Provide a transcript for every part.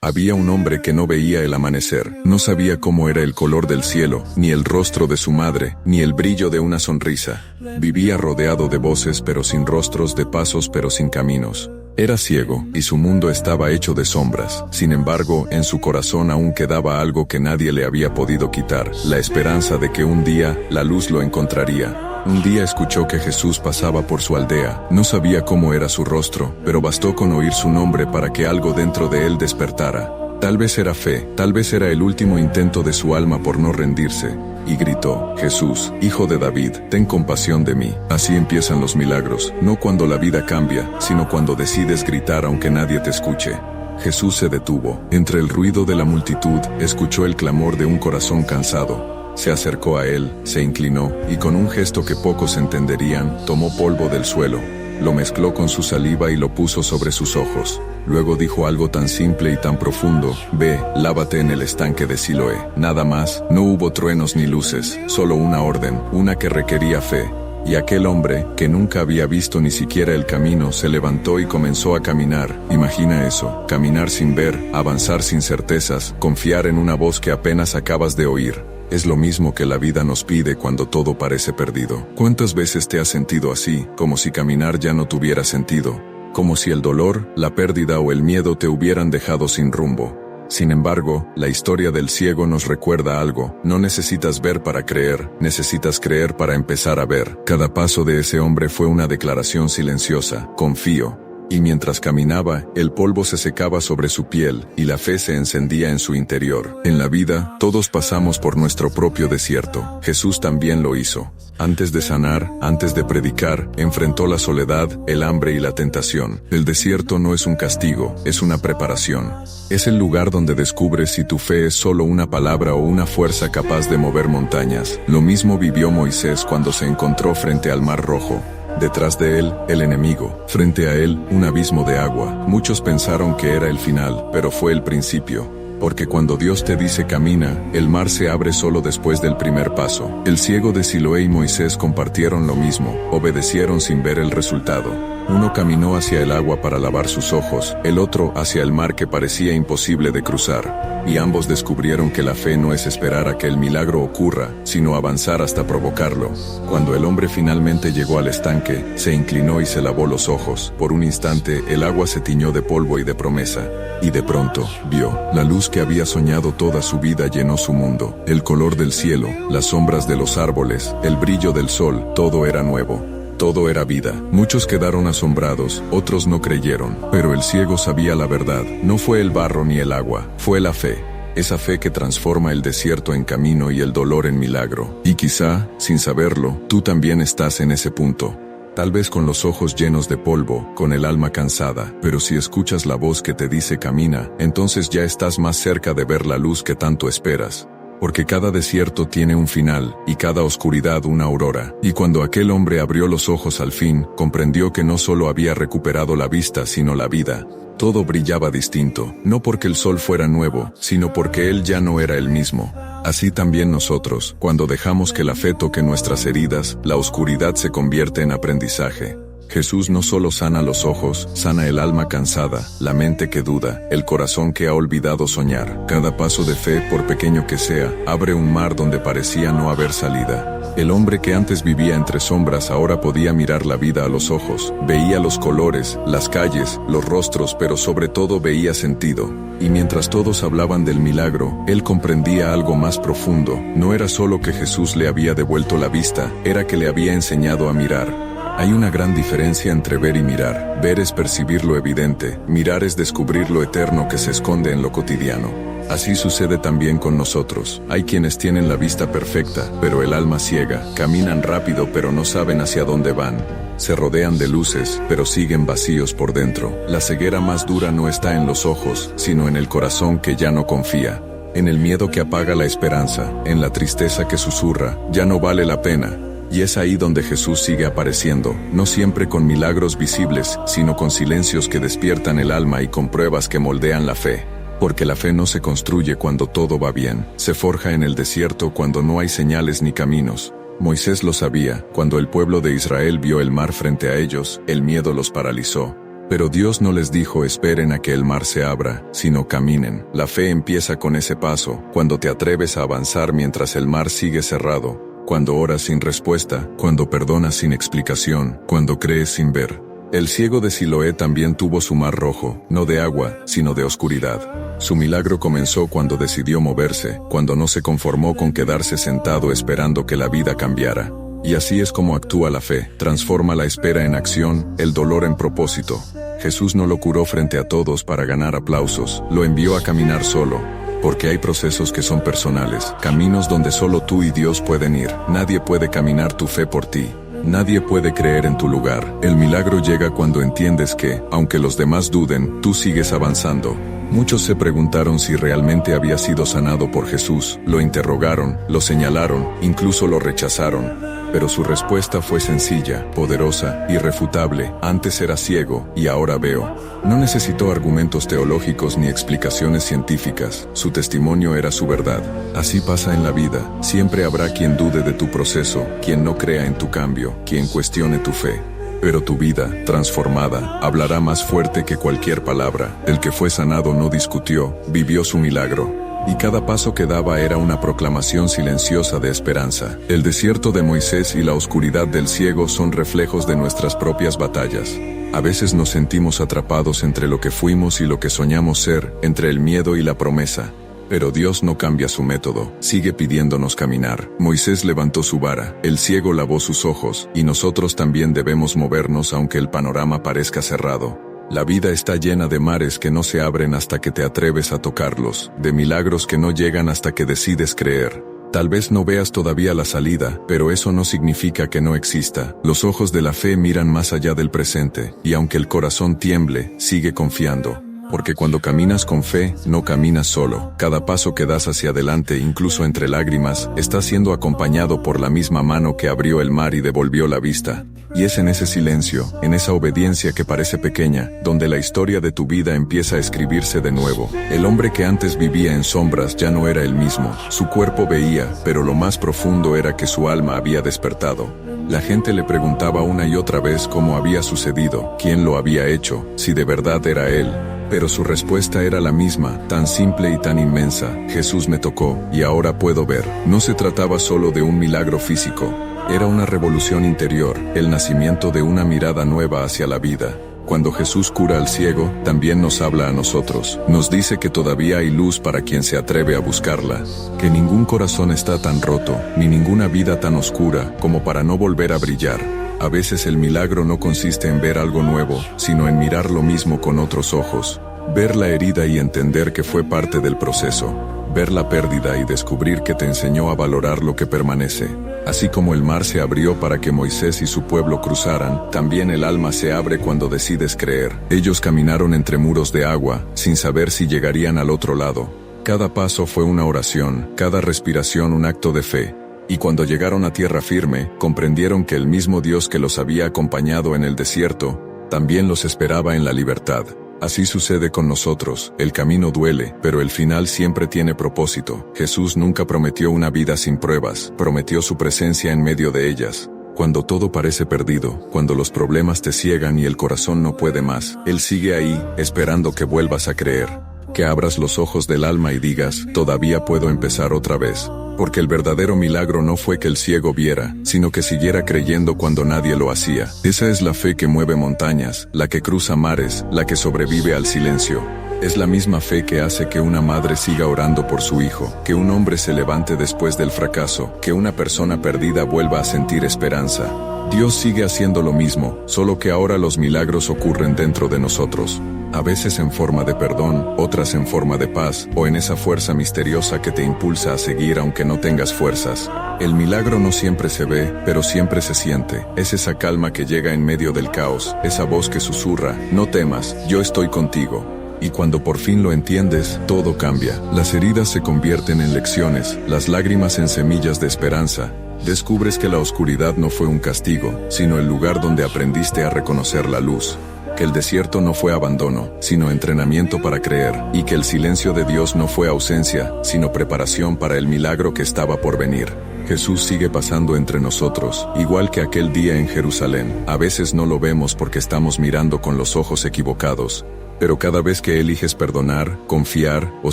Había un hombre que no veía el amanecer, no sabía cómo era el color del cielo, ni el rostro de su madre, ni el brillo de una sonrisa. Vivía rodeado de voces pero sin rostros, de pasos pero sin caminos. Era ciego, y su mundo estaba hecho de sombras. Sin embargo, en su corazón aún quedaba algo que nadie le había podido quitar, la esperanza de que un día, la luz lo encontraría. Un día escuchó que Jesús pasaba por su aldea. No sabía cómo era su rostro, pero bastó con oír su nombre para que algo dentro de él despertara. Tal vez era fe, tal vez era el último intento de su alma por no rendirse. Y gritó: Jesús, hijo de David, ten compasión de mí. Así empiezan los milagros, no cuando la vida cambia, sino cuando decides gritar aunque nadie te escuche. Jesús se detuvo. Entre el ruido de la multitud, escuchó el clamor de un corazón cansado. Se acercó a él, se inclinó, y con un gesto que pocos entenderían, tomó polvo del suelo. Lo mezcló con su saliva y lo puso sobre sus ojos. Luego dijo algo tan simple y tan profundo: ve, lávate en el estanque de Siloé. Nada más, no hubo truenos ni luces, solo una orden, una que requería fe. Y aquel hombre, que nunca había visto ni siquiera el camino, se levantó y comenzó a caminar. Imagina eso, caminar sin ver, avanzar sin certezas, confiar en una voz que apenas acabas de oír. Es lo mismo que la vida nos pide cuando todo parece perdido. ¿Cuántas veces te has sentido así, como si caminar ya no tuviera sentido? Como si el dolor, la pérdida o el miedo te hubieran dejado sin rumbo. Sin embargo, la historia del ciego nos recuerda algo: no necesitas ver para creer, necesitas creer para empezar a ver. Cada paso de ese hombre fue una declaración silenciosa: confío. Y mientras caminaba, el polvo se secaba sobre su piel, y la fe se encendía en su interior. En la vida, todos pasamos por nuestro propio desierto. Jesús también lo hizo. Antes de sanar, antes de predicar, enfrentó la soledad, el hambre y la tentación. El desierto no es un castigo, es una preparación. Es el lugar donde descubres si tu fe es solo una palabra o una fuerza capaz de mover montañas. Lo mismo vivió Moisés cuando se encontró frente al Mar Rojo. Detrás de él, el enemigo. Frente a él, un abismo de agua. Muchos pensaron que era el final, pero fue el principio. Porque cuando Dios te dice camina, el mar se abre solo después del primer paso. El ciego de Siloé y Moisés compartieron lo mismo, obedecieron sin ver el resultado. Uno caminó hacia el agua para lavar sus ojos, el otro hacia el mar que parecía imposible de cruzar. Y ambos descubrieron que la fe no es esperar a que el milagro ocurra, sino avanzar hasta provocarlo. Cuando el hombre finalmente llegó al estanque, se inclinó y se lavó los ojos. Por un instante, el agua se tiñó de polvo y de promesa. Y de pronto, vio. La luz que había soñado toda su vida llenó su mundo. El color del cielo, las sombras de los árboles, el brillo del sol, todo era nuevo. Todo era vida. Muchos quedaron asombrados, otros no creyeron. Pero el ciego sabía la verdad. No fue el barro ni el agua, fue la fe. Esa fe que transforma el desierto en camino y el dolor en milagro. Y quizá, sin saberlo, tú también estás en ese punto. Tal vez con los ojos llenos de polvo, con el alma cansada, pero si escuchas la voz que te dice camina, entonces ya estás más cerca de ver la luz que tanto esperas. Porque cada desierto tiene un final, y cada oscuridad una aurora. Y cuando aquel hombre abrió los ojos al fin, comprendió que no solo había recuperado la vista sino la vida. Todo brillaba distinto, no porque el sol fuera nuevo, sino porque él ya no era el mismo. Así también nosotros, cuando dejamos que la fe toque nuestras heridas, la oscuridad se convierte en aprendizaje. Jesús no solo sana los ojos, sana el alma cansada, la mente que duda, el corazón que ha olvidado soñar. Cada paso de fe, por pequeño que sea, abre un mar donde parecía no haber salida. El hombre que antes vivía entre sombras ahora podía mirar la vida a los ojos. Veía los colores, las calles, los rostros, pero sobre todo veía sentido. Y mientras todos hablaban del milagro, él comprendía algo más profundo. No era solo que Jesús le había devuelto la vista, era que le había enseñado a mirar. Hay una gran diferencia entre ver y mirar. Ver es percibir lo evidente, mirar es descubrir lo eterno que se esconde en lo cotidiano. Así sucede también con nosotros. Hay quienes tienen la vista perfecta, pero el alma ciega. Caminan rápido pero no saben hacia dónde van. Se rodean de luces, pero siguen vacíos por dentro. La ceguera más dura no está en los ojos, sino en el corazón que ya no confía. En el miedo que apaga la esperanza, en la tristeza que susurra, ya no vale la pena. Y es ahí donde Jesús sigue apareciendo, no siempre con milagros visibles, sino con silencios que despiertan el alma y con pruebas que moldean la fe. Porque la fe no se construye cuando todo va bien, se forja en el desierto cuando no hay señales ni caminos. Moisés lo sabía, cuando el pueblo de Israel vio el mar frente a ellos, el miedo los paralizó. Pero Dios no les dijo esperen a que el mar se abra, sino caminen. La fe empieza con ese paso, cuando te atreves a avanzar mientras el mar sigue cerrado, cuando oras sin respuesta, cuando perdonas sin explicación, cuando crees sin ver. El ciego de Siloé también tuvo su mar rojo, no de agua, sino de oscuridad. Su milagro comenzó cuando decidió moverse, cuando no se conformó con quedarse sentado esperando que la vida cambiara. Y así es como actúa la fe, transforma la espera en acción, el dolor en propósito. Jesús no lo curó frente a todos para ganar aplausos, lo envió a caminar solo. Porque hay procesos que son personales, caminos donde solo tú y Dios pueden ir. Nadie puede caminar tu fe por ti. Nadie puede creer en tu lugar. El milagro llega cuando entiendes que, aunque los demás duden, tú sigues avanzando. Muchos se preguntaron si realmente había sido sanado por Jesús, lo interrogaron, lo señalaron, incluso lo rechazaron. Pero su respuesta fue sencilla, poderosa, irrefutable. Antes era ciego, y ahora veo. No necesitó argumentos teológicos ni explicaciones científicas. Su testimonio era su verdad. Así pasa en la vida. Siempre habrá quien dude de tu proceso, quien no crea en tu cambio, quien cuestione tu fe. Pero tu vida, transformada, hablará más fuerte que cualquier palabra. El que fue sanado no discutió, vivió su milagro. Y cada paso que daba era una proclamación silenciosa de esperanza. El desierto de Moisés y la oscuridad del ciego son reflejos de nuestras propias batallas. A veces nos sentimos atrapados entre lo que fuimos y lo que soñamos ser, entre el miedo y la promesa. Pero Dios no cambia su método, sigue pidiéndonos caminar. Moisés levantó su vara, el ciego lavó sus ojos, y nosotros también debemos movernos aunque el panorama parezca cerrado. La vida está llena de mares que no se abren hasta que te atreves a tocarlos, de milagros que no llegan hasta que decides creer. Tal vez no veas todavía la salida, pero eso no significa que no exista. Los ojos de la fe miran más allá del presente, y aunque el corazón tiemble, sigue confiando. Porque cuando caminas con fe, no caminas solo. Cada paso que das hacia adelante, incluso entre lágrimas, está siendo acompañado por la misma mano que abrió el mar y devolvió la vista. Y es en ese silencio, en esa obediencia que parece pequeña, donde la historia de tu vida empieza a escribirse de nuevo. El hombre que antes vivía en sombras ya no era el mismo. Su cuerpo veía, pero lo más profundo era que su alma había despertado. La gente le preguntaba una y otra vez cómo había sucedido, quién lo había hecho, si de verdad era él. Pero su respuesta era la misma, tan simple y tan inmensa: Jesús me tocó, y ahora puedo ver. No se trataba solo de un milagro físico, era una revolución interior, el nacimiento de una mirada nueva hacia la vida. Cuando Jesús cura al ciego, también nos habla a nosotros. Nos dice que todavía hay luz para quien se atreve a buscarla, que ningún corazón está tan roto, ni ninguna vida tan oscura, como para no volver a brillar. A veces el milagro no consiste en ver algo nuevo, sino en mirar lo mismo con otros ojos. Ver la herida y entender que fue parte del proceso. Ver la pérdida y descubrir que te enseñó a valorar lo que permanece. Así como el mar se abrió para que Moisés y su pueblo cruzaran, también el alma se abre cuando decides creer. Ellos caminaron entre muros de agua, sin saber si llegarían al otro lado. Cada paso fue una oración, cada respiración un acto de fe. Y cuando llegaron a tierra firme, comprendieron que el mismo Dios que los había acompañado en el desierto, también los esperaba en la libertad. Así sucede con nosotros, el camino duele, pero el final siempre tiene propósito. Jesús nunca prometió una vida sin pruebas, prometió su presencia en medio de ellas. Cuando todo parece perdido, cuando los problemas te ciegan y el corazón no puede más, Él sigue ahí, esperando que vuelvas a creer. Que abras los ojos del alma y digas, todavía puedo empezar otra vez. Porque el verdadero milagro no fue que el ciego viera, sino que siguiera creyendo cuando nadie lo hacía. Esa es la fe que mueve montañas, la que cruza mares, la que sobrevive al silencio. Es la misma fe que hace que una madre siga orando por su hijo, que un hombre se levante después del fracaso, que una persona perdida vuelva a sentir esperanza. Dios sigue haciendo lo mismo, solo que ahora los milagros ocurren dentro de nosotros. A veces en forma de perdón, otras en forma de paz, o en esa fuerza misteriosa que te impulsa a seguir aunque no tengas fuerzas. El milagro no siempre se ve, pero siempre se siente. Es esa calma que llega en medio del caos, esa voz que susurra, no temas, yo estoy contigo. Y cuando por fin lo entiendes, todo cambia. Las heridas se convierten en lecciones, las lágrimas en semillas de esperanza. Descubres que la oscuridad no fue un castigo, sino el lugar donde aprendiste a reconocer la luz. que el desierto no fue abandono, sino entrenamiento para creer, y que el silencio de Dios no fue ausencia, sino preparación para el milagro que estaba por venir. Jesús sigue pasando entre nosotros, igual que aquel día en Jerusalén. A veces no lo vemos porque estamos mirando con los ojos equivocados, pero cada vez que eliges perdonar, confiar o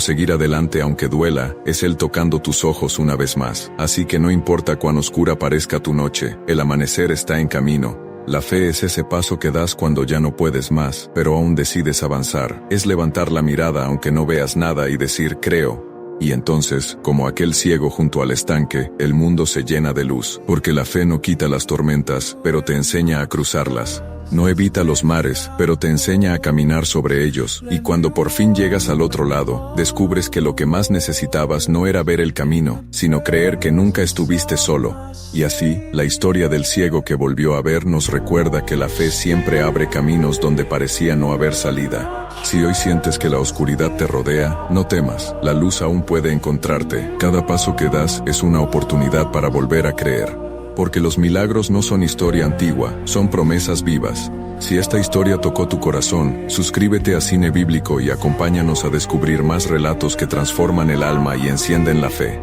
seguir adelante aunque duela, es Él tocando tus ojos una vez más. Así que no importa cuán oscura parezca tu noche, el amanecer está en camino. La fe es ese paso que das cuando ya no puedes más, pero aún decides avanzar. Es levantar la mirada aunque no veas nada y decir creo. Y entonces, como aquel ciego junto al estanque, el mundo se llena de luz, porque la fe no quita las tormentas, pero te enseña a cruzarlas. No evita los mares, pero te enseña a caminar sobre ellos, y cuando por fin llegas al otro lado, descubres que lo que más necesitabas no era ver el camino, sino creer que nunca estuviste solo. Y así, la historia del ciego que volvió a ver nos recuerda que la fe siempre abre caminos donde parecía no haber salida. Si hoy sientes que la oscuridad te rodea, no temas, la luz aún puede encontrarte. Cada paso que das es una oportunidad para volver a creer. Porque los milagros no son historia antigua, son promesas vivas. Si esta historia tocó tu corazón, suscríbete a Cine Bíblico y acompáñanos a descubrir más relatos que transforman el alma y encienden la fe.